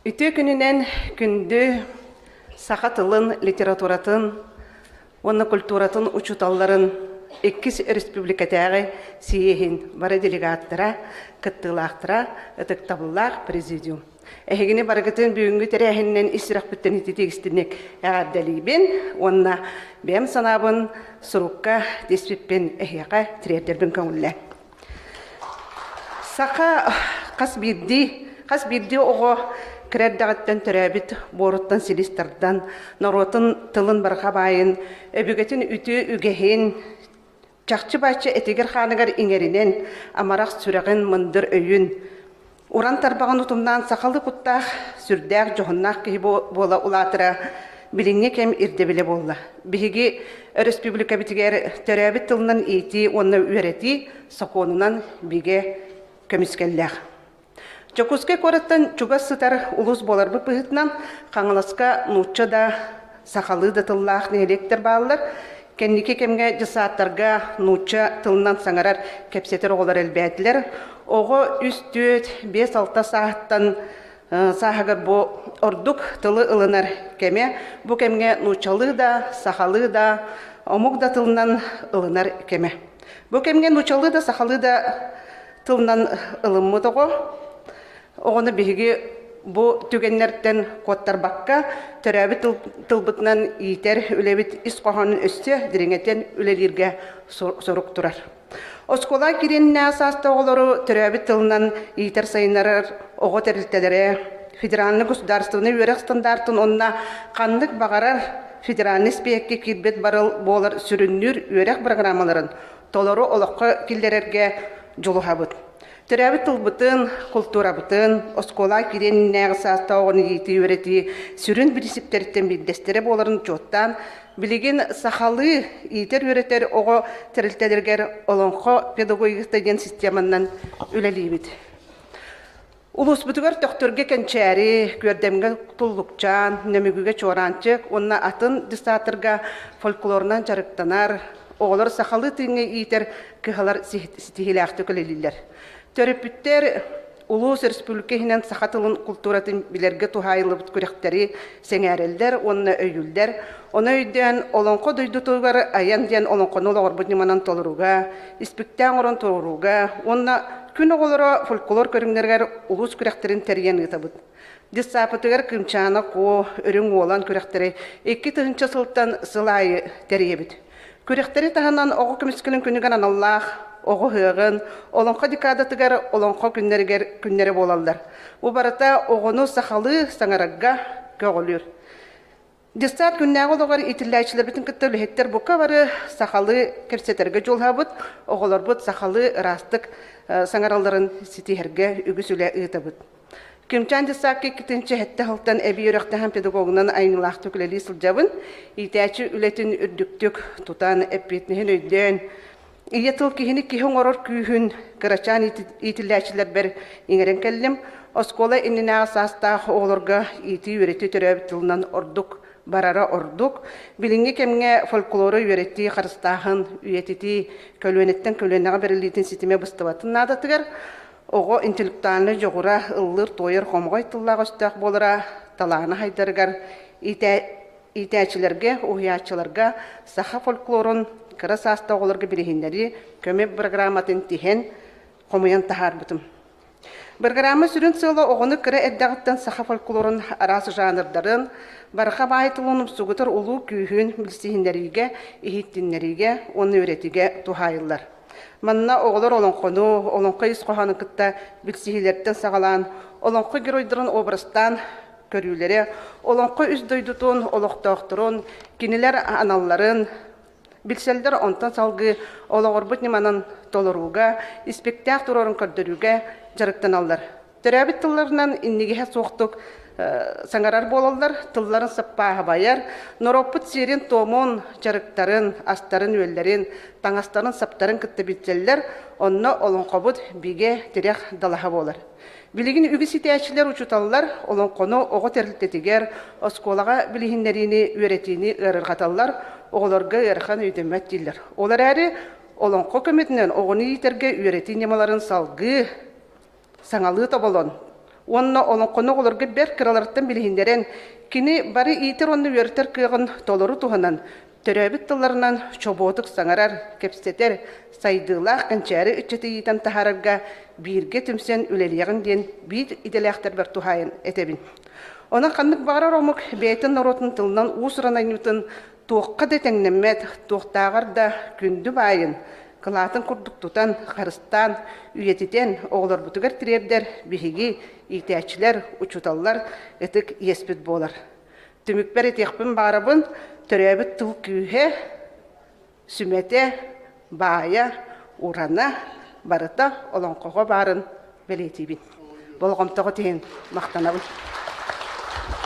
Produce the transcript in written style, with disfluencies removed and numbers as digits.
Үтө күнінен күнді сақатылын литературатын, оны культуратын учуталларын Эккис республикатағы сиехин бары делегаттыра, кыттылақтыра, ытыктабыллақ президиум. Эхегіне баргытын бүгінгі тәрәхіннен исірақ бүттен тегістінек әғаддалейбен, онына бәм санабын сұрукка деспеппен эхеға тірердербін көңілі. Сақа қас бірді оғы кірердағыттан түрәбіт боруттан селистердан, норотын тылын барға байын, өбігетін үті үгехен, чақчы бачы этегер ханығар иңерінен амарақ сүрәғін мындыр өйін. Уран тарбағын ұтымнан сақалы құттақ сүрдәк жоғыннақ кейі бола ұлатыра біліңе кем ирдебіле болла. Бігі республика бітігер түрәбіт тылынан еті, оны үйреті сақонынан біге көміскелләқ. Чокуске кораттан чугас сытар улус болар бұпығытнан қаңыласқа нұтчы да сақалы да тыллақ нелектер балылар. Кенники кемге жысаттарға нұтчы тылынан саңарар кепсетер оғылар әлбәділер. Оғы үстөт 5-6 сағаттан сағығыр бұ ордук тылы ылынар кеме. Бұ кемге нұтчалы да, сақалы да, омук да тылынан ылынар кеме. Бұ кемге нұтчалы да, сақалы да тылынан ылынмыды ғой. Оғыны бігі бұ түгенлерден коттар баққа түрәбі тылбытынан етер үлебіт іс қоғанын өсте діреңеттен үлелерге сорук тұрар. Оскола кереніне асаста оғылары түрәбі тылынан етер сайынарар оғы тәрілтелері федеральны государственный өрек стандартын онына қандық бағарар федеральный спекке кирбет барыл болар сүріннүр өрек программаларын толары олыққа келдерерге жолу хабыт. Түрәбі тылбытын, культура бұтын, оскола керен нәғысаста оғыны еті өреті сүрін бірісіптеріттен білдестері боларын жоттан, білеген сақалы етер өретер оғы тәрілтелергер олонқо педагогикта системаннан үлелейбіт. Улус бұтығар төқтөрге кәнчәрі, көрдемге тұллықчан, нөмігіге чоранчық, онына атын дистатырға фольклорынан жарықтанар, оғылар сақалы түйінге етер кіғалар сетихиләқті көлелілер. Төрөпүттер улус республикасынан сахатылын культуратын билерге тухайылып күректери сеңәрелдер, онны өйүлдер. Оны өйден олонқо дойдутугар аян ден олонқоны олағыр бұдниманан толыруга, испиктен орын толыруга, онна күн оғылары фольклор көріңдергер улус күректерін тәрген ұтабыд. Диссапытыгар кымчаны ко өрің олан күректери 2 тыгынчы сылттан сылайы тәребід. Күректери тағынан оғы көміскілін күнігін аналлах, оғы хығын, олонқа декадатыгар олонқа күннері болалдар. Бұл барыта оғыны сақалы саңарагға көғылыр. Дистат күннәғы олығар итілләйшілер бітін күтті үліхеттер бұқа бары сақалы кепсетерге жол хабыд, оғылар бұд сақалы растық саңараларын сетихерге үгіс үлі ұйтабыд. Кімчан дисакки кітінші хетті хылтан әбі өріқтіған педагогынан айнылақ түкілелі сылжабын, итәчі үлетін үрдіктік тұтан әппетінен өйден, Иетыл кихини кихон орор күйін кырачан итілләчілер бер иңерен кәлім, оскола иннина састақ оғылырға ити өреті түрәбі тылынан ордук, барара ордук, білінге кемге фольклоры өреті қарыстағын үйететі көлөнеттен көлөнеға берілейтін сетіме бұстыватын надатығар, оғы интеллектуальны жоғыра ыллыр тойыр қомғай тыллағы өстіғ болыра талағына хайдарығар итәчілерге, ұғиятшыларға саха фольклорын кырас аста оғылырғы бірігіндері көмеп программатын тихен қомыян тахар бұтым. Программа сүрін сылы оғыны кірі әддағыттан саха фольклорын арасы жанырдарын, барқа байытылының сұғытыр ұлу күйін білсігіндеріге, ихиттінлеріге, оны өретіге тухайылар. Манна оғылыр олонқону, олонқы исқоғаны күтті білсігілерден сағалан, олонқы геройдырын обрастан көрілері, олонқы үздойдутын, олықтақтырын, кенелер аналарын, Билселдер онтан салғы олағыр бұтниманан толыруға, испектяқ тұрорын көрдіруге жарықтан алдар. Түрәбіт тылларынан иннегеге соқтық саңарар болалар, тылларын саппаға байар, нороппыт серін томон жарықтарын, астарын өллерін, таңастарын саптарын күтті бітселдер, онны олонқобыт биге тірек далаға болар. Билигин үгіс итәчілер учуталлар, олонқоны оғы терлітетігер, осколаға білігіндеріні өретіні ұрырғаталлар, оғыларға әрхан өйдемәт дейлер. Олар әрі олонқо көметінен оғыны етерге өреті немаларын салғы саңалы табалон. Онна олонқоны оларға бер кыраларттан білігіндерен, кini бары итер онны үйертер кыйғын толыру туғынан, төрәбіт тыларынан чоботық саңарар, кепстетер, сайдылақ қанчары үтчеті етен тахарарға бирге түмсен үлелеғін ден бейт иделяқтар бір тухайын этебін. Оның қандық бағарар омық бәйтін наротын тылынан ұсыран айнытын туаққа детеңнемет, туақтағар да күнді байын, кылатын күрдік тұтан, қарыстан, үйететен оғылар бұтығар тірердер, бігігі, итәчілер, ұчуталар, етік еспет болар. Түмікпер етекпін бағарабын, төрәбіт тұл күйе, сүмете, бая, урана, барыта, оланқоға барын белетейбін. Болғымтығы тейін мақтанабын.